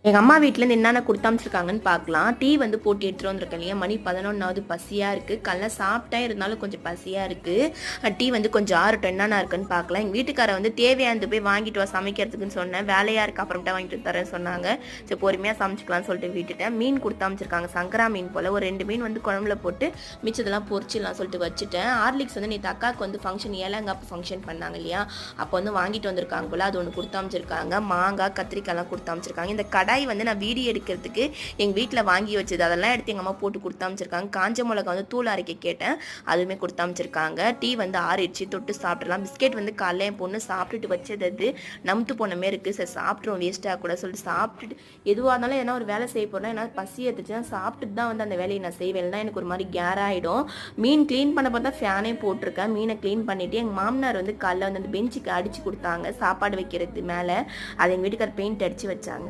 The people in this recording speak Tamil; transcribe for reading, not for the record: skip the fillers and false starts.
எங்கள் அம்மா வீட்டிலேருந்து என்னென்ன கொடுத்து அனுப்பிச்சிருக்காங்கன்னு பார்க்கலாம். டீ வந்து போட்டு எடுத்துகிட்டு வந்திருக்கேன் இல்லையா, மணி 11வது பசியாக இருக்குது. காலைல சாப்பிட்டேன், இருந்தாலும் கொஞ்சம் பசியாக இருக்குது. டீ வந்து கொஞ்சம் ஆறட்டும், என்னென்ன இருக்குன்னு பார்க்கலாம். எங்கள் வீட்டுக்காரை வந்து தேவையானது போய் வாங்கிட்டு வா சமைக்கிறதுக்குன்னு சொன்னேன். வேலையாக இருக்குது, அப்புறமேட்டா வாங்கிட்டு தரேன்னு சொன்னாங்க. சரி பொறுமையாக சமைச்சிக்கலாம்னு சொல்லிட்டு விட்டுட்டேன். மீன் கொடுத்து அனுப்பிச்சிருக்காங்க, சங்கரா மீன் போல். ஒரு 2 மீன் வந்து குழம்புல போட்டு மிச்சதெல்லாம் பொரிச்சிடலாம் சொல்லிட்டு வச்சுட்டேன். ஹார்லிக்ஸ் வந்து நேற்று அக்காவுக்கு வந்து ஃபங்க்ஷன் ஏலங்காப்பு ஃபங்க்ஷன் பண்ணாங்க இல்லையா, அப்போ வந்து வாங்கிட்டு வந்திருக்காங்க போல். அது ஒன்று கொடுத்து அனுப்பிச்சிருக்காங்க. மாங்காய் கத்திரிக்காய்லாம் கொடுத்து அனுப்பிச்சிருக்காங்க. இந்த கடாய் வந்து நான் வீடியோ எடுக்கிறதுக்கு எங்கள் வீட்டில் வாங்கி வச்சது, அதெல்லாம் எடுத்து எங்கள் அம்மா போட்டு கொடுத்து அமைச்சிருக்காங்க. காஞ்ச மிளகா வந்து தூள் அரைக்க கேட்டேன், அதுவுமே கொடுத்து அமைச்சிருக்காங்க. டீ வந்து ஆறிடுச்சு, தொட்டு சாப்பிடலாம். பிஸ்கெட் வந்து காலைல என் பொண்ணு சாப்பிட்டுட்டு வச்சது, அது நமுத்து போனமே இருக்குது. சரி சாப்பிட்றோம், வேஸ்ட்டாக கூட சொல்லிட்டு சாப்பிட்டுட்டு எதுவாக இருந்தாலும் ஏன்னா ஒரு வேலை செய்ய போனால் ஏன்னா பசி எடுத்துச்சுன்னா சாப்பிட்டுட்டு தான் வந்து அந்த வேலையை நான் செய்வேன். இல்லைனா எனக்கு ஒரு மாதிரி கேராகிடும். மீன் க்ளீன் பண்ண பார்த்தா ஃபேனே போட்டிருக்கேன். மீனை க்ளீன் பண்ணிவிட்டு எங்கள் மாமனார் வந்து காலைல வந்து அந்த பெஞ்சுக்கு அடித்து கொடுத்தாங்க சாப்பாடு வைக்கிறது மேலே. அதை எங்கள் வீட்டுக்கார் பெயிண்ட் அடித்து வச்சாங்க.